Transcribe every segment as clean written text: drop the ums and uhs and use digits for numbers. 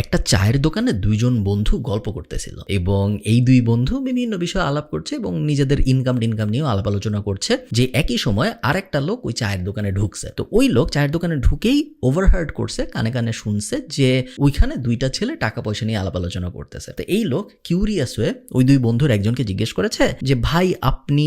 একটা চায়ের দোকানে দুইজন বন্ধু গল্প করতেছিল এবং এই দুই বন্ধু বিভিন্ন বিষয়ে আলাপ করছে এবং নিজেদের ইনকাম নিয়েও আলাপ আলোচনা করছে যে একই সময় আরেকটা লোক ওই চায়ের দোকানে ঢুকছে। তো ওই লোক চায়ের দোকানে ঢুকেই ওভারহার্ড করছে, কানে কানে শুনছে যে ওইখানে দুইটা ছেলে টাকা পয়সা নিয়ে আলাপ আলোচনা করতেছে। তো এই লোক কিউরিয়াস হয়ে ওই দুই বন্ধুর একজনকে জিজ্ঞেস করেছে যে ভাই আপনি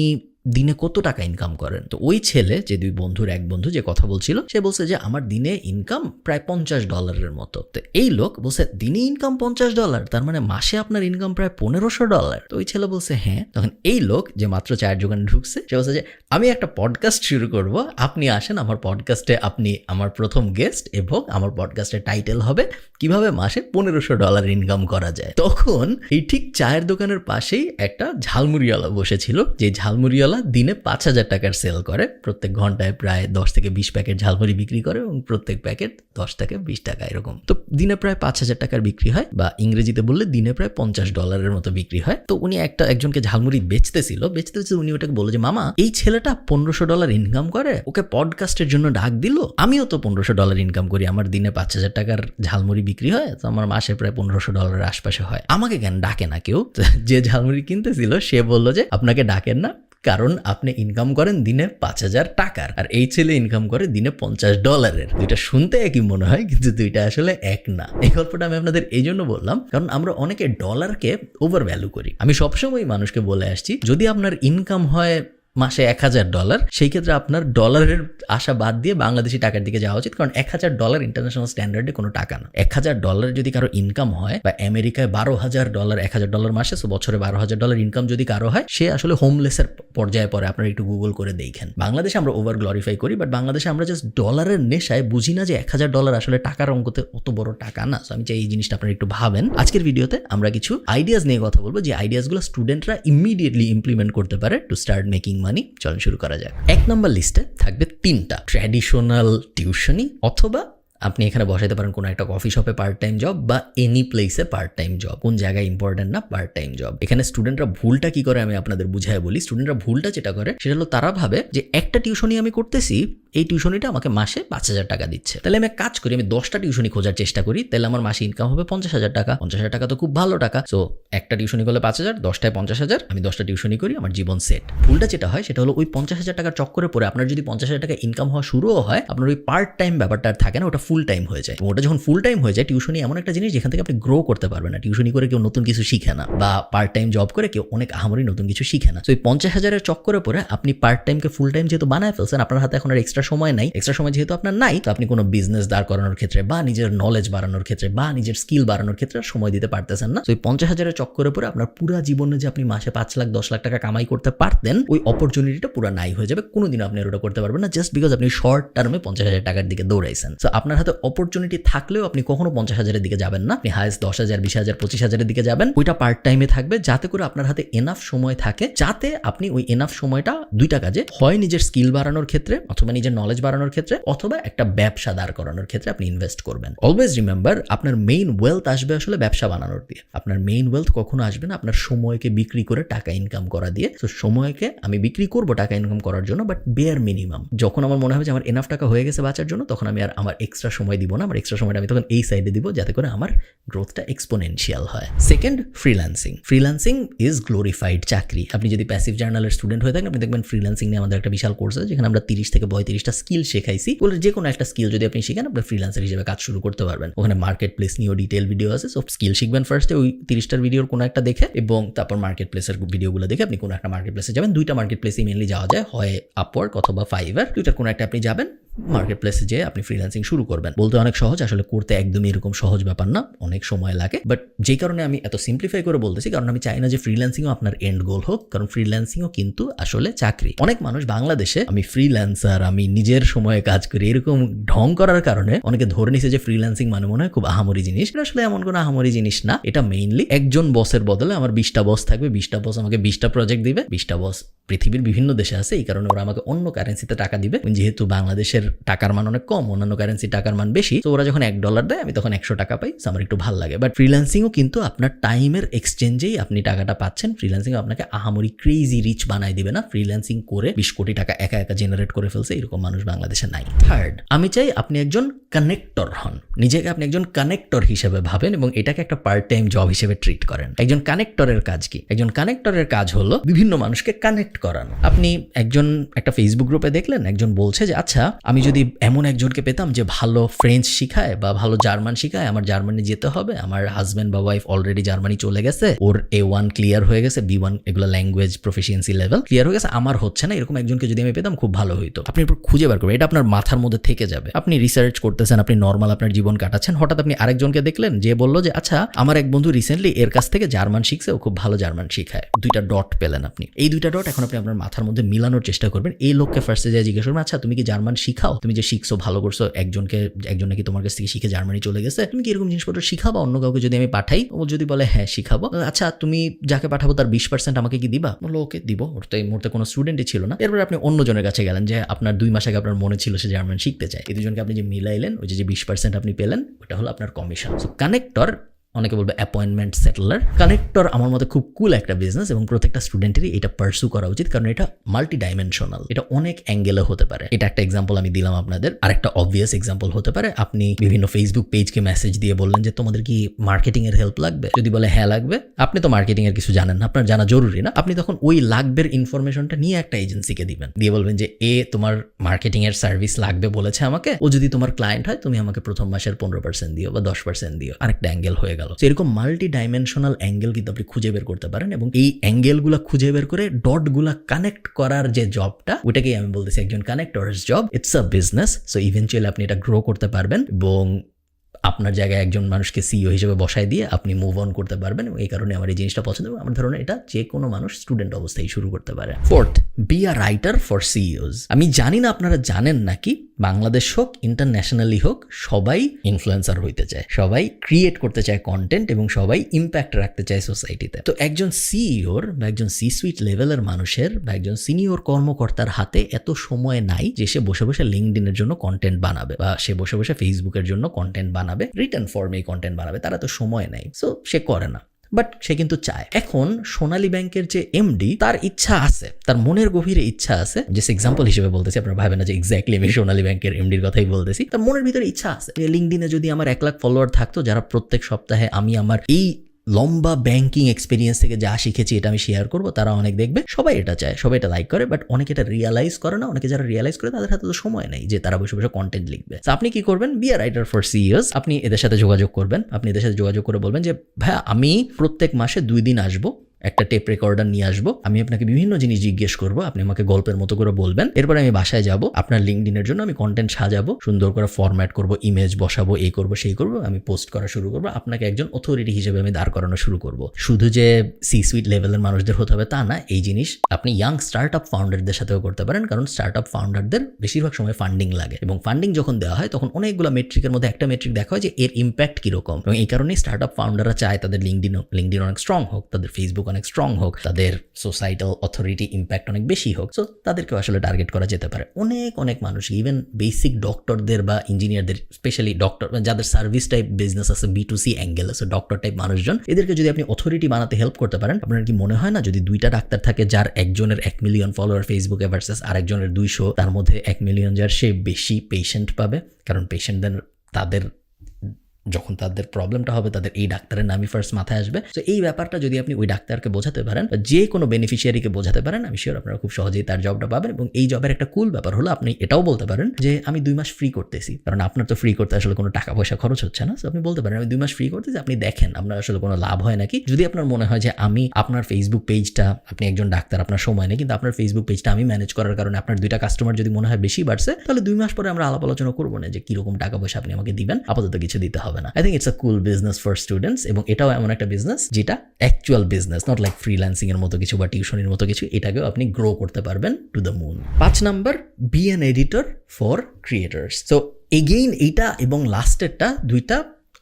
দিনে কত টাকা ইনকাম করেন? তো ওই ছেলে, যে দুই বন্ধুর এক বন্ধু যে কথা বলছিল, সে বলছে যে আমার দিনে ইনকাম প্রায় $50 মতো। তো এই লোক বলছে দিনে ইনকাম $50, তার মানে মাসে আপনার ইনকাম প্রায় $1500। তো ওই ছেলে বলছে হ্যাঁ। তখন এই লোক যে মাত্র চায়ের দোকানে ঢুকছে সে বলছে যে আমি একটা পডকাস্ট শুরু করব, আপনি আসেন আমার পডকাস্টে, আপনি আমার প্রথম গেস্ট এবং আমার পডকাস্টের টাইটেল হবে কিভাবে মাসে $1500 ইনকাম করা যায়। তখন এই ঠিক চায়ের দোকানের পাশেই একটা ঝালমুড়িওয়ালা বসেছিল, যে ঝালমুড়িওয়ালা দিনে 5000 টাকার সেল করে, প্রত্যেক ঘন্টায় প্রায় 10 থেকে 20 প্যাকেট ঝালমুড়ি বিক্রি করে এবং প্রত্যেক প্যাকেট 10 থেকে 20 টাকা এরকম। তো দিনে প্রায় 5000 টাকার বিক্রি হয়, বা ইংরেজিতে বললে দিনে প্রায় $50 মতো বিক্রি হয়। তো উনি একজনকে ঝালমুড়ি বেচতেছিল, উনি ওটাকে বললো যে মামা এই ছেলেটা $1500 ইনকাম করে, ওকে পডকাস্টের জন্য ডাক দিল, আমিও তো $1500 ইনকাম করি, আমার দিনে 5000 টাকার ঝালমুড়ি বিক্রি হয়, তো আমার মাসে প্রায় $1500 আশপাশে হয়, আমাকে কেন ডাকে না কেউ? যে ঝালমুড়ি কিনতেছিল সে বললো যে আপনাকে ডাকেন না কারণ আপনি ইনকাম করেন দিনে 5000 টাকার, আর এই ছেলে ইনকাম করে দিনে $50। দুইটা শুনতে একই মনে হয় কিন্তু দুইটা আসলে এক না। এই গল্পটা আমি আপনাদের এই জন্য বললাম কারণ আমরা অনেকে ডলারকে ওভার ভ্যালু করি। আমি সবসময় মানুষকে বলে আসছি যদি আপনার ইনকাম হয় মাসে $1000, সেই ক্ষেত্রে আপনার ডলারের আশা বাদ দিয়ে বাংলাদেশি টাকার দিকে যাওয়া উচিত, কারণ $1000 ইন্টারন্যাশনাল স্ট্যান্ডার্ডে কোনো টাকা না। $1000 যদি কারো ইনকাম হয়, বা আমেরিকায় $12000, $1000 মাসে, সো বছরে $12000 ইনকাম যদি কারো হয়, সে আসলে হোমলেসের পর্যায়ে পড়ে। আপনারা একটু গুগল করে দেখেন। বাংলাদেশে আমরা ওভার গ্লোরিফাই করি, বাট বাংলাদেশে আমরা জাস্ট ডলারের নেশায় বুঝি না যে $1000 আসলে টাকার অঙ্কতে অত বড় টাকা না। সো আমি চাই এই জিনিসটা আপনারা একটু ভাবেন। আজকের ভিডিওতে আমরা কিছু আইডিয়াস নিয়ে কথা বলবো, যে আইডিয়াসগুলো স্টুডেন্টরা ইমিডিয়েটলি ইমপ্লিমেন্ট করতে পারে টু স্টার্ট মেকিং মানি। চলুন শুরু করা যাক। 1 নম্বর লিস্টে থাকবে 3টা ট্র্যাডিশনাল টিউশনি, অথবা আপনি এখানে বসাইতে পারেন কোনো একটা কফি শপে পার্ট টাইম জব, বা এনি প্লেসে পার্ট টাইম জব। কোন জায়গায় ইম্পর্টেন্ট না, পার্ট টাইম জব। এখানে স্টুডেন্টরা ভুলটা কি করে আমি আপনাদের বুঝাই বলি। স্টুডেন্টরা ভুলটা যেটা করে সেটা হলো তারা ভাবে যে একটা টিউশনি আমি করতেছি, এই টিউশনিটা আমাকে মাসে 5000 টাকা দিচ্ছে, তাহলে আমি এক কাজ করি, আমি 10টা টিউশনি খোঁজার চেষ্টা করি, তাহলে আমার মাসে ইনকাম হবে 50000 টাকা। 50000 টাকা তো খুব ভালো টাকা। সো একটা টিউশনি করলে 5000, 10টায় 50000, আমি 10টা টিউশনি করি, আমার জীবন সেট। ভুলটা যেটা হয় সেটা হলো ওই 50000 টাকার চক্করে পড়ে আপনার যদি 50000 টাকা ইনকাম হওয়া শুরুও হয়, আপনার ওই পার্ট টাইম ব্যাপারটা আর থাকে না, ওটা ফুল টাইম হয়ে যায়। ওটা যখন ফুল টাইম হয়ে যায়, টিউশনি এমন একটা জিনিস যেখান থেকে আপনি গ্রো করতে পারবেন না। টিউশনি করে কেউ নতুন কিছু শিখে না, বা পার্ট টাইম জব করে কেউ অনেক আহামরি নতুন কিছু শিখে না। তো এই 50000-এর চক্করে পড়ে আপনি পার্ট টাইমকে ফুল টাইম যেহেতু বানায় ফেলছেন, আপনার হাতে এখন আর এক্সট্রা সময় নাই। এক্সট্রা সময় যেহেতু আপনার নাই, তো আপনি কোনো বিজনেস দাঁড় করানোর ক্ষেত্রে, বা নিজের নলেজ বাড়ানোর ক্ষেত্রে, বা নিজের স্কিল বাড়ানোর ক্ষেত্রে সময় দিতে পারতেছেন না। তো এই 50000-এর চক্করে পড়ে আপনার পুরো জীবনে যে আপনি মাসে 5 লাখ 10 লাখ টাকা কামাই করতে পারতেন, ওই অপরচুনিটিটা পুরো নাই হয়ে যাবে। কোনোদিন আপনি ওটা করতে পারবেন না, জাস্ট বিকজ আপনি শর্ট টার্মে 50000 টাকার দিকে দৌড়াইছেন। তো আপনার হাতে অপরচুনিটি থাকলেও আপনি কখনো 50000-এর দিকে যাবেন না, আপনি হাইস্ট 10,000, 20,000, 25,000-এর দিকে যাবেন। ওইটা পার্ট টাইমে থাকবে, যাতে করে আপনার হাতে এনাফ সময় থাকে, যাতে আপনি ওই এনাফ সময়টা দুইটা কাজে, হয় নিজের স্কিল বাড়ানোর ক্ষেত্রে, অথবা নিজের নলেজ বাড়ানোর ক্ষেত্রে, অথবা একটা ব্যবসা দাঁড় করানোর ক্ষেত্রে আপনি ইনভেস্ট করবেন। অলওয়েজ রিমেম্বার, আপনার মেইন ওয়েলথ আসবে আসলে ব্যবসা বানানোর দিয়ে। আপনার মেইন ওয়েলথ কখনো আসবে না আপনার সময়কে বিক্রি করে টাকা ইনকাম করা দিয়ে। তো সময়কে আমি বিক্রি করব টাকা ইনকাম করার জন্য, বাট বেয়ার মিনিমাম। যখন আমার মনে হবে যে আমার এনাফ টাকা হয়ে গেছে বাঁচার জন্য, তখন আমি আর আমার এক্সট্রা সময় দিব না। আমার এক্সট্রা সময়টা আমি তখন এই সাইডে দিব, যাতে করে আমার গ্রোথটা এক্সপোনেনশিয়াল হয়। Second, freelancing. Freelancing is glorified চাকরি। আপনি যদি প্যাসিভ জার্নালের স্টুডেন্ট হয়ে থাকেন, আপনি দেখবেন ফ্রিল্যান্সিং নিয়ে আমাদের একটা বিশাল কোর্স আছে, যেখানে আমরা 30 থেকে 35টা স্কিল শেখাইছি। বলে যে কোনো একটা স্কিল যদি আপনি শিখেন, আপনি ফ্রিল্যান্সার হিসেবে কাজ শুরু করতে পারবেন। ওখানে মার্কেট প্লেস নিয়েও ডিটেল ভিডিও আছে। সব স্কিল শিখবেন ফার্স্টে ওই 30টার ভিডিওর কোনো একটা দেখে, এবং তারপর মার্কেট প্লেসের ভিডিওগুলো দেখে আপনি কোনো একটা মার্কেট প্লেসে যাবেন। 2টা মার্কেট প্লেসে মেনলি যাওয়া যায়, হয় আপওয়ার্ক অথবা ফাইবার। 2টার কোনো একটা আপনি যাবেন, মার্কেট প্লেসে যেয়ে আপনি ফ্রিল্যান্সিং শুরু করবেন। বলতে অনেক সহজ, আসলে করতে একদমই এরকম সহজ ব্যাপার না, অনেক সময় লাগে। বাট যেই কারণে আমি এত সিম্পলিফাই করে বলতেছি, কারণ আমি চাই না যে ফ্রিল্যান্সিংও আপনার এন্ড গোল হোক, কারণ ফ্রিল্যান্সিংও কিন্তু আসলে চাকরি। অনেক মানুষ বাংলাদেশে আমি ফ্রিল্যান্সার, আমি নিজের সময়ে কাজ করি, এরকম ঢং করার কারণে অনেকে ধরে নিছে যে ফ্রিল্যান্সিং মানে মনে হয় খুব আহামরি জিনিস। এটা আসলে এমন কোনো আহামরি জিনিস না। এটা মেইনলি একজন বসের বদলে আমার 20টা বস থাকবে, 20টা বস আমাকে 20টা প্রজেক্ট দিবে। 20টা বস পৃথিবীর বিভিন্ন দেশে আছে, এই কারণে ওরা আমাকে অন্য কারেন্সিতে টাকা দিবে। যেহেতু বাংলাদেশের ডলারের টাকার মান অনেক কম, অন্যান্য কারেন্সি টাকার মান বেশি, তো ওরা যখন $1 দেয় আমি তখন 100 টাকা পাই, আমার একটু ভালো লাগে। বাট ফ্রিল্যান্সিংও কিন্তু আপনার টাইমের এক্সচেঞ্জেই আপনি টাকাটা পাচ্ছেন। ফ্রিল্যান্সিং আপনাকে আহামরি ক্রেজি রিচ বানাই দিবে না। ফ্রিল্যান্সিং করে 20 কোটি টাকা একা একা জেনারেট করে ফেলছে এরকম মানুষ বাংলাদেশে নাই। থার্ড, আমি চাই আপনি একজন কানেক্টর হন। নিজেকে আপনি একজন কানেক্টর হিসেবে ভাবেন এবং এটাকে একটা পার্ট টাইম জব হিসেবে ট্রিট করেন। একজন কানেক্টরের কাজ কি? একজন কানেক্টরের কাজ হলো বিভিন্ন মানুষকে কানেক্ট করানো। আপনি একটা ফেসবুক গ্রুপে দেখলেন একজন বলছে যে আচ্ছা, আমি যদি এমন একজনকে পেতাম যে ভালো ফ্রেঞ্চ শিখায় বা ভালো জার্মান শিখায়, আমার জার্মানি যেতে হবে, আমার হাজব্যান্ড বা ওয়াইফ অলরেডি জার্মানি চলে গেছে, ওর A1 ক্লিয়ার হয়ে গেছে, B1 এগুলো ল্যাঙ্গুয়েজ প্রফিসিয়েন্সি লেভেল ক্লিয়ার হয়ে গেছে, আমার হচ্ছে না, এরকম একজনকে যদি আমি পেতাম খুব ভালো হইতো। আপনি এরপর খুঁজে বার করবেন, এটা আপনার মাথার মধ্যে থেকে যাবে। আপনি রিসার্চ করতেছেন, আপনি নর্মাল আপনার জীবন কাটাচ্ছেন, হঠাৎ আপনি আরেকজনকে দেখলেন যে বললো যে আচ্ছা, আমার এক বন্ধু রিসেন্টলি এর কাছ থেকে জার্মান শিখছে, ও খুব ভালো জার্মান শিখায়। 2টা ডট পেলেন আপনি। এই 2টা ডট এখন আপনি আপনার মাথার মধ্যে মিলানোর চেষ্টা করবেন। এই লোককে ফার্স্টে যে জিজ্ঞেস করবেন, আচ্ছা তুমি কি জার্মান শিখাও? তুমি যে শিখছো ভালো করছো, একজন নাকি তোমার কাছ থেকে শিখে জার্মানি চলে গেছে, তুমি কি এরকম জিনিসপত্র শিখাবা অন্য কাউকে যদি আমি পাঠাই? ও যদি বলে হ্যাঁ শিখাবো, আচ্ছা তুমি যাকে পাঠাবো তার 20% আমাকে কি দিবা? বললো ওকে দিব। ওর তো এই মুহূর্তে কোনো স্টুডেন্টই ছিল না। এরপর আপনি অন্যজনের কাছে গেলেন যে আপনার 2 মাস আগে আপনার মনে ছিল সে জার্মান শিখতে চায়, এই দুজনকে আপনি যে মিলাইলেন, ওই যে 20% আপনি পেলেন, ওটা হলো আপনার কমিশন। সো কানেক্টর, অনেকে বলবে অ্যাপয়েন্টমেন্ট সেটেলার। কানেক্টর আমার মতে খুব কুল একটা বিজনেস এবং প্রত্যেকটা স্টুডেন্টেরই এটা পার্সু করা উচিত, কারণ এটা মাল্টি ডাইমেনশনাল, এটা অনেক অ্যাঙ্গেলে হতে পারে। এটা একটা এক্সাম্পল আমি দিলাম আপনাদের। আর একটা অবভিয়াস এক্সাম্পল হতে পারে, আপনি বিভিন্ন ফেসবুক পেজকে মেসেজ দিয়ে বললেন যে তোমাদের কি মার্কেটিং এর হেল্প লাগবে? যদি বলে হ্যাঁ লাগবে, আপনি তো মার্কেটিং এর কিছু জানেন না, আপনার জানা জরুরি না, আপনি তখন ওই লাগবের ইনফরমেশনটা নিয়ে একটা এজেন্সিকে দিবেন, দিয়ে বলবেন যে তোমার মার্কেটিং এর সার্ভিস লাগবে বলেছে আমাকে, ও যদি তোমার ক্লায়েন্ট হয় তুমি আমাকে প্রথম মাসের 15% দিও বা 10% দিও। আরেকটা অ্যাঙ্গেল হয়ে গেল। এরকম মাল্টি ডাইমেনশনাল অ্যাঙ্গেল কিন্তু আপনি খুঁজে বের করতে পারেন এবং এই অ্যাঙ্গেলগুলো খুঁজে বের করে ডটগুলা কানেক্ট করার যে জবটা, ওটাকেই আমি বলতেছি একজন connectors job. It's a business. So eventually আপনি এটা গ্রো করতে পারবেন এবং আপনার জায়গায় একজন মানুষকে সিইও হিসেবে বসায় দিয়ে আপনি মুভ অন করতে পারবেন। এবং এই কারণে আমার এই জিনিসটা পছন্দ এবং আমার ধারণা এটা যে কোনো মানুষ স্টুডেন্ট অবস্থায় শুরু করতে পারে। Fourth, be a writer for CEO's. আমি জানি না আপনারা জানেন নাকি, বাংলাদেশ হোক ইন্টারন্যাশনালি হোক, সবাই ইনফ্লুয়েন্সার হইতে চায়, সবাই ক্রিয়েট করতে চায় কন্টেন্ট এবং সবাই ইম্প্যাক্ট রাখতে চায় সোসাইটিতে। তো একজন সিইওর বা একজন সি সুইট লেভেলের মানুষের বা একজন সিনিয়র কর্মকর্তার হাতে এত সময় নাই যে সে বসে বসে লিঙ্কডইনের জন্য কন্টেন্ট বানাবে বা সে বসে বসে ফেসবুকের জন্য কন্টেন্ট বানাবে, রিটার্ন ফর্মে কন্টেন্ট বানাবে, তারা তো সময় নাই। সো সে করে না, বাট সে কিন্তু চায়। এখন সোনালী ব্যাংকের যে এমডি, তার ইচ্ছা আছে, তার মনের গভীরে ইচ্ছা আছে, যে এক্সাম্পল হিসেবে বলতেছি, আপনারা ভাবেন না যে এক্স্যাক্টলি আমি সোনালী ব্যাংকের এমডির কথাই বলতেছি, তার মনের ভিতরে ইচ্ছা আছে যে লিঙ্কডইনে যদি আমার 1 লাখ ফলোয়ার থাকতো, যারা প্রত্যেক সপ্তাহে আমি আমার এই লম্বা ব্যাংকিং এক্সপিরিয়েন্স থেকে যা শিখেছি এটা আমি শেয়ার করবো, তারা অনেক দেখবে, সবাই এটা চায়, সবাই এটা লাইক করে, বাট অনেকে এটা রিয়ালাইজ করে না। অনেকে যারা রিয়ালাইজ করে তাদের হাতে তো সময় নেই যে তারা বসে বসে কন্টেন্ট লিখবে। তো আপনি কি করবেন? Be a writer for CEO's. আপনি এদের সাথে যোগাযোগ করবেন, আপনি এদের সাথে যোগাযোগ করে বলবেন যে ভাইয়া, আমি প্রত্যেক মাসে 2 দিন আসবো, একটা টেপ রেকর্ডার নিয়ে আসবো, আমি আপনাকে বিভিন্ন জিনিস জিজ্ঞেস করবো, আপনি আমাকে গল্পের মতো করে বলবেন, এরপর আমি বাসায় যাব, আপনার লিঙ্কডইনের জন্য আমি কন্টেন্ট সাজাবো, সুন্দর করে ফরম্যাট করবো, ইমেজ বসাবো, এই করবো সেই করবো, আমি পোস্ট করা শুরু করবো, আপনাকে একজন অথরিটি হিসেবে আমি দাঁড় করানো শুরু করবো। শুধু যে সি সুইট লেভেলের মানুষদের হতে হবে তা না, এই জিনিস আপনি ইয়াং স্টার্ট আপ ফাউন্ডারদের সাথেও করতে পারেন, কারণ স্টার্ট আপ ফাউন্ডারদের বেশিরভাগ সময় ফান্ডিং লাগে এবং ফান্ডিং যখন দেওয়া হয় তখন অনেকগুলো মেট্রিকের মধ্যে একটা মেট্রিক দেখা হয় যে এর ইম্প্যাক্ট কিরকম, এবং এই কারণেই স্টার্ট আপ ফাউন্ডাররা চায় তাদের লিঙ্কডইন অনেক স্ট্রং হোক, তাদের ফেসবুক অনেক স্ট্রং হোক, তাদের সোসাইটাল অথরিটি ইম্প্যাক্ট অনেক বেশি হোক। সো তাদেরকেও আসলে টার্গেট করা যেতে পারে। অনেক মানুষ, ইভেন বেসিক ডক্টরদের বা ইঞ্জিনিয়ারদের, স্পেশালি ডক্টর যাদের সার্ভিস টাইপ বিজনেস আছে, B2C অ্যাঙ্গেল আছে, ডক্টর টাইপ মানুষজন, এদেরকে যদি আপনি অথরিটি বানাতে হেল্প করতে পারেন, আপনার কি মনে হয় না যদি 2টা ডাক্তার থাকে, যার একজনের 1 মিলিয়ন ফলোয়ার ফেসবুকে ভার্সেস আরেকজনের 200, তার মধ্যে 1 মিলিয়ন যার, সে বেশি পেশেন্ট পাবে, কারণ পেশেন্টদের তাদের যখন তাদের প্রবলেমটা হবে তাদের এই ডাক্তারের নামই ফার্স্ট মাথায় আসবে। তো এই ব্যাপারটা যদি আপনি ওই ডাক্তারকে বোঝাতে পারেন বা যে কোনো বেনিফিশিয়ারিকে বোঝাতে পারেন, আমি শিওর আপনারা খুব সহজেই তার জবটা পাবেন। এবং এই জবের একটা কুল ব্যাপার হলো আপনি এটাও বলতে পারেন যে আমি 2 মাস ফ্রি করতেছি, কারণ আপনার তো ফ্রি করতে আসলে কোনো টাকা পয়সা খরচ হচ্ছে না। সো আপনি বলতে পারেন আমি 2 মাস ফ্রি করতেছি, আপনি দেখেন আপনার আসলে কোনো লাভ হয় নাকি। যদি আপনার মনে হয় যে আমি আপনার ফেসবুক পেজটা, আপনি একজন ডাক্তার, আপনার সময় নেই, কিন্তু আপনার ফেসবুক পেজটা আমি ম্যানেজ করার কারণে আপনার 2টা কাস্টমার যদি মনে হয় বেশি বাড়ছে, তাহলে 2 মাস পরে আমরা আলাপ আলোচনা করবো না যে কিরকম টাকা পয়সা আপনি আমাকে দিবেন, আপাতত কিছু দিতে হবে না। I think it's a cool business for students, এবং এটাও এমন একটা বিজনেস যেটা actual business, not like freelancing এর মতো কিছু বা টিউশনের মতো কিছু, এটাকেও আপনি গ্রো করতে পারবেন to the moon. 5 number, be an editor for creators. So again এইটা এবং লাস্টেরটা 2টা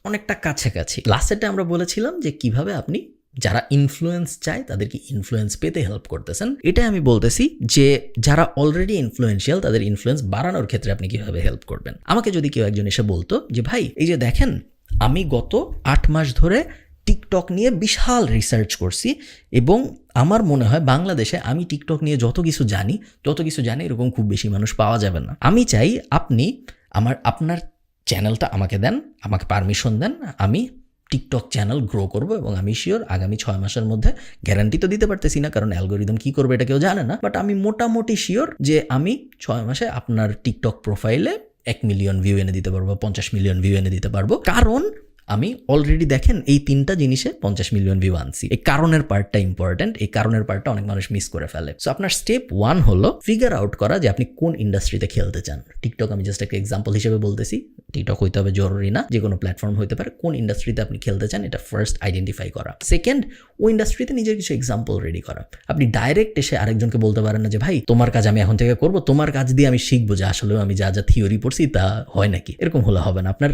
অনেকটা কাছাকাছি। লাস্টেরটা আমরা বলেছিলাম যে কিভাবে আপনি যারা ইনফ্লুয়েন্স চায় তাদেরকে ইনফ্লুয়েন্স পেতে হেল্প করতেছেন। এটাই আমি বলতেছি যে যারা অলরেডি ইনফ্লুয়েন্সিয়াল তাদের ইনফ্লুয়েন্স বাড়ানোর ক্ষেত্রে আপনি কিভাবে হেল্প করবেন। আমাকে যদি কেউ একজন এসে বলতো যে ভাই এই যে দেখেন আমি গত 8 মাস ধরে টিকটক নিয়ে বিশাল রিসার্চ করছি এবং আমার মনে হয় বাংলাদেশে আমি টিকটক নিয়ে যত কিছু জানি এরকম খুব বেশি মানুষ পাওয়া যাবে না। আমি চাই আপনি আপনার চ্যানেলটা আমাকে দেন, আমাকে পারমিশন দেন, আমি টিকটক চ্যানেল গ্রো করব এবং আমি শিওর আগামী 6 মাসের মধ্যে, গ্যারান্টি তো দিতে পারতেছি না কারণ অ্যালগোরিদম কি করবে এটা কেউ জানে না, বাট আমি মোটামুটি শিওর যে আমি 6 মাসে আপনার টিকটক প্রোফাইলে 1 মিলিয়ন ভিউ এনে দিতে পারবো, 50 মিলিয়ন ভিউ এনে দিতে পারবো, কারণ আমি অলরেডি দেখেন এই 3টা জিনিসে 50 মিলিয়ন ভিউ আনছি। এই কারণের পার্টটা ইম্পর্টেন্ট, এই কারণের পার্টটা অনেক মানুষ মিস করে ফেলে। সো আপনার স্টেপ 1 হলো ফিগার আউট করা যে আপনি কোন ইন্ডাস্ট্রিতে খেলতে চান। টিকটক আমি জাস্ট একটা এক্সাম্পল হিসেবে বলতেছি, টিকটক হইতে হবে জরুরি না, যে কোনো প্ল্যাটফর্ম হতে পারে। কোন ইন্ডাস্ট্রিতে আপনি খেলতে চান এটা ফার্স্ট আইডেন্টিফাই করা। সেকেন্ড, ওই ইন্ডাস্ট্রিতে নিজের কিছু এক্সাম্পল রেডি করা। আপনি ডাইরেক্ট এসে আরেকজনকে বলতে পারেন না যে ভাই তোমার কাজ আমি এখন থেকে করব, তোমার কাজ দিয়ে আমি শিখবো যে আসলে আমি যা যা থিওরি পড়ছি তা হয় নাকি, এরকম হলে হবে না। আপনার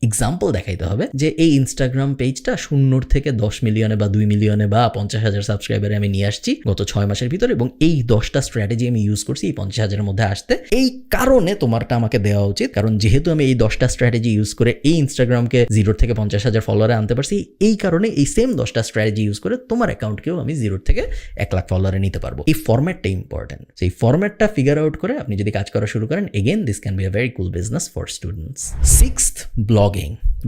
এক্সাম্পল দেখাইতে হবে যে এই ইনস্টাগ্রাম পেজটা 0 থেকে 10 মিলিয়নে বা 2 মিলিয়নে বা 50,000 সাবস্ক্রাইবারে আমি নিয়ে আসছি গত 6 মাসের ভিতরে এবং এই 10টা স্ট্র্যাটেজি আমি ইউজ করছি এই 50,000-এর মধ্যে আসতে। এই কারণে তোমারটা আমাকে দেওয়া উচিত, কারণ যেহেতু আমি এই 10টা স্ট্র্যাটেজি ইউজ করে এই ইনস্টাগ্রামকে 0 থেকে 50,000 ফলোয়ারে আনতে পারছি, এই কারণে এই সেম 10টা স্ট্র্যাটেজি ইউজ করে তোমার অ্যাকাউন্টকেও আমি 0 থেকে 1 লাখ ফলোয়ারে নিতে পারবো। এই ফরম্যাটটা ইম্পর্টেন্ট। সেই ফরম্যাটটা ফিগার আউট করে আপনি যদি কাজ করা শুরু করেন, again this can be a very cool business for students. 6th,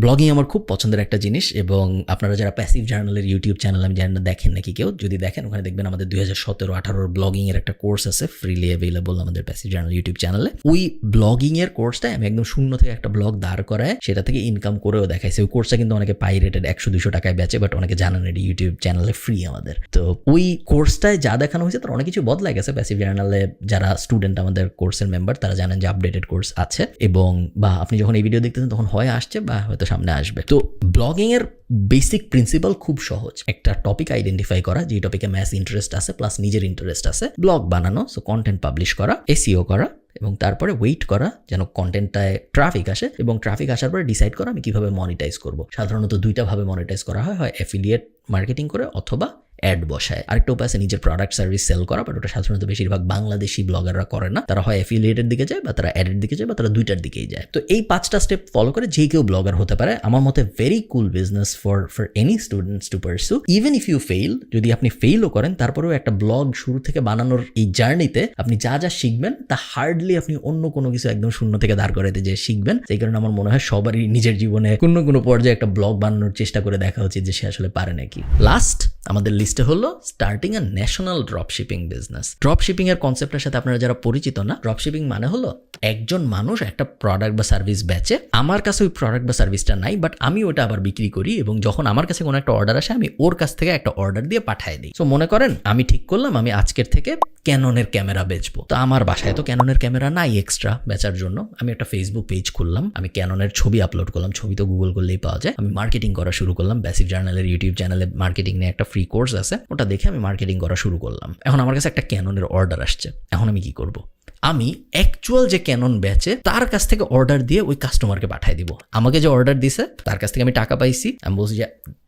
blogging আমার খুব পছন্দের একটা জিনিস এবং আপনারা যারা প্যাসিভ জার্নালের ইউটিউব চ্যানেল, আমি জানি না দেখেন নাকি কেউ, যদি দেখেন ওখানে দেখবেন আমাদের 2017-18 ব্লগিংয়ের একটা কোর্স আছে ফ্রিলি অ্যাভেলেবল আমাদের প্যাসিভ জার্নাল ইউটিউব চ্যানেলে। ওই ব্লগিংয়ের কোর্সটায় আমি একদম 0 থেকে একটা ব্লগ দাঁড় করায় সেটা থেকে ইনকাম করেও দেখাইছি। ওই কোর্সটা কিন্তু অনেকে পাইরেটেড 100-200 টাকায় বেচে, বাট অনেকে জানেন এটি ইউটিউব চ্যানেলে ফ্রি আমাদের। তো ওই কোর্সটায় যা দেখানো হয়েছে তার অনেক কিছু বদলাই গেছে। প্যাসিভ জার্নালে যারা স্টুডেন্ট আমাদের কোর্সের মেম্বার তারা জানেন যে আপডেটেড কোর্স আছে এবং বা আপনি যখন এই ভিডিও দেখতেছেন তখন হয় আসছে বা হয়তো সামনে আসবে। তো ব্লগিং এর বেসিক প্রিন্সিপাল খুব সহজ, একটা টপিক আইডেন্টিফাই করা, যে টপিকে ম্যাস ইন্টারেস্ট আছে প্লাস নিজের ইন্টারেস্ট আছে, ব্লগ বানানো, সো কন্টেন্ট পাবলিশ করা, এসইও করা এবং তারপরে ওয়েট করা যেন কন্টেন্টটায় ট্রাফিক আসে এবং ট্রাফিক আসার পরে ডিসাইড করা আমি কিভাবে মনিটাইজ করব। সাধারণত 2টা ভাবে মনিটাইজ করা হয় অ্যাফিলিয়েট মার্কেটিং করে অথবা অ্যাড বসায়। আরেকটা উপায় আছে নিজের প্রোডাক্ট সার্ভিস সেল করা, বাট ওটা সাধারণত বেশিরভাগ বাংলাদেশি ব্লগাররা করে না। তারা হয় অ্যাফিলিয়েটের দিকে যায় বা তারা অ্যাডের দিকে যায় বা তারা 2টার দিকেই যায়। তো এই 5টা স্টেপ ফলো করে যে কেউ ব্লগার হতে পারে। আমার মতে very cool business for any students to pursue. Even if you fail, যদি আপনি ফেইলও করেন তারপরেও একটা ব্লগ শুরু থেকে বানানোর এই জার্নিতে আপনি যা যা শিখবেন তা হার্ডলি আপনি অন্য কোনো কিছু একদম 0 থেকে দাঁড় করাতে যে শিখবেন। সেই কারণে আমার মনে হয় সবারই নিজের জীবনে কোনো পর্যায়ে একটা ব্লগ বানানোর চেষ্টা করে দেখা উচিত যে সে আসলে পারে নাকি। লাস্ট আমাদের লিস্টে হলো স্টার্টিং আ ন্যাশনাল ড্রপশিপিং বিজনেস। ড্রপশিপিং এর কনসেপ্টের সাথে আপনারা যারা পরিচিত না, ড্রপশিপিং মানে হলো একজন মানুষ একটা প্রোডাক্ট বা সার্ভিস বেচে, আমার কাছে ওই প্রোডাক্ট বা সার্ভিসটা নাই, বাট আমি ওটা আবার বিক্রি করি এবং যখন আমার কাছে কোনো একটা অর্ডার আসে আমি ওর কাছ থেকে একটা অর্ডার দিয়ে পাঠিয়ে দিই। সো মনে করেন আমি ঠিক করলাম আমি আজকের থেকে ক্যাননের ক্যামেরা বেচবো, তো আমার বাসায় তো ক্যাননের ক্যামেরা নাই এক্সট্রা বেচার জন্য, আমি একটা ফেসবুক পেজ খুললাম, আমি ক্যাননের ছবি আপলোড করলাম, ছবি তো গুগল করলেই পাওয়া যায়, আমি মার্কেটিং করা শুরু করলাম। প্যাসিভ জার্নালের ইউটিউব চ্যানেলে মার্কেটিং নিয়ে একটা ফ্রি কোর্স আছে, ওটা দেখে আমি মার্কেটিং করা শুরু করলাম। এখন আমার কাছে একটা ক্যাননের অর্ডার আসছে, এখন আমি কি করব? আমি অ্যাকচুয়াল যে ক্যানন বেচে তার কাছ থেকে অর্ডার দিয়ে ওই কাস্টমারকে পাঠিয়ে দিব। আমাকে যে অর্ডার দিছে তার কাছ থেকে আমি টাকা পাইছি, আমি বলছি যে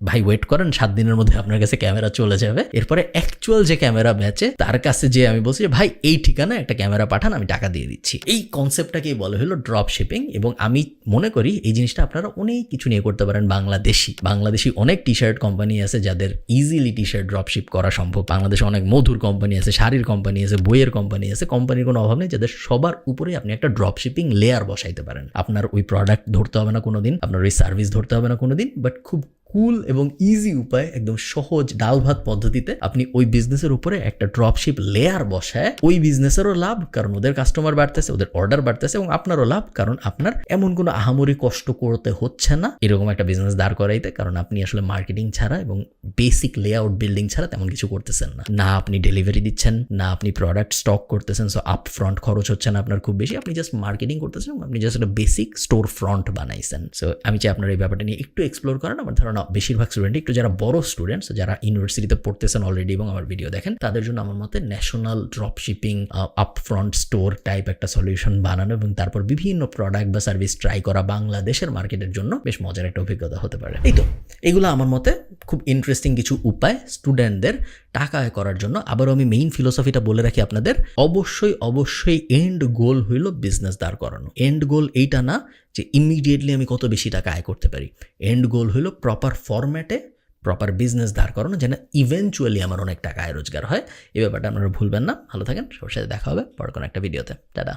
ভাই ওয়েট করেন 7 দিনের মধ্যে আপনার কাছে ক্যামেরা চলে যাবে। এরপরে অ্যাকচুয়াল যে ক্যামেরা বেচে তার কাছে যে আমি বলছি যে ভাই এই ঠিকানা একটা ক্যামেরা পাঠান, আমি টাকা দিয়ে দিচ্ছি। এই কনসেপ্টটাকেই বলা হলো ড্রপ শিপিং এবং আমি মনে করি এই জিনিসটা আপনারা অনেক কিছু নিয়ে করতে পারেন। বাংলাদেশি অনেক টি শার্ট কোম্পানি আছে যাদের easily T shirt drop ship করা সম্ভব। বাংলাদেশে অনেক মধুর কোম্পানি আছে, শাড়ির কোম্পানি আছে, বইয়ের কোম্পানি আছে, কোম্পানির কোনো অভাব নেই যাদের সবার উপরে আপনি একটা ড্রপ শিপিং লেয়ার বসাইতে পারেন। আপনার ওই প্রোডাক্ট ধরতে হবে না কোনোদিন, আপনার ওই সার্ভিস ধরতে হবে না কোনোদিন, বাট খুব কুল এবং ইজি উপায়, একদম সহজ ডাল ভাত পদ্ধতিতে আপনি ওই বিজনেসের উপরে একটা ড্রপশিপ লেয়ার বসায় ওই বিজনেসেরও লাভ, কারণ ওদের কাস্টমার বাড়তেছে, ওদের অর্ডার বাড়তেছে, এবং আপনারও লাভ কারণ আপনার এমন কোনো আহামরি কষ্ট করতে হচ্ছে না এরকম একটা বিজনেস দাঁড় করাইতে, কারণ আপনি আসলে মার্কেটিং ছাড়া এবং বেসিক লেআউট বিল্ডিং ছাড়া তেমন কিছু করতেছেন না। না আপনি ডেলিভারি দিচ্ছেন, না আপনি প্রোডাক্ট স্টক করতেছেন, সো আপ ফ্রন্ট খরচ হচ্ছে না আপনার খুব বেশি, আপনি জাস্ট মার্কেটিং করতেছেন, আপনি জাস্ট একটা বেসিক স্টোর ফ্রন্ট বানাইছেন। সো আমি চাই আপনার এই ব্যাপারটা নিয়ে একটু এক্সপ্লোর করেন। আমার ধারণা বেশিরভাগ স্টুডেন্ট, একটু যারা বড় স্টুডেন্টস যারা ইউনিভার্সিটিতে পড়তেছেন অলরেডি এবং আমার ভিডিও দেখেন, তাদের জন্য আমার মতে national drop shipping up front store type একটা সলিউশন বানানো এবং তারপর বিভিন্ন প্রোডাক্ট বা সার্ভিস ট্রাই করা বাংলাদেশের মার্কেটের জন্য বেশ মজার একটা অভিজ্ঞতা হতে পারে। এই তো এগুলো আমার মতে খুব ইন্টারেস্টিং কিছু উপায় স্টুডেন্টদের টাকা আয় করার জন্য। আবারও আমি মেইন ফিলোসফিটা বলে রাখি আপনাদের, অবশ্যই এন্ড গোল হইল বিজনেস দাঁড় করানো। এন্ড গোল এইটা না যে ইমিডিয়েটলি আমি কত বেশি টাকা আয় করতে পারি, এন্ড গোল হইল প্রপার ফরম্যাটে প্রপার বিজনেস দাঁড় করানো, যেন ইভেনচুয়ালি আমার অনেক টাকা আয় রোজগার হয়। এই ব্যাপারটা আপনারা ভুলবেন না। ভালো থাকেন, সবার সাথে দেখা হবে পরে কোনো একটা ভিডিওতে। টাটা।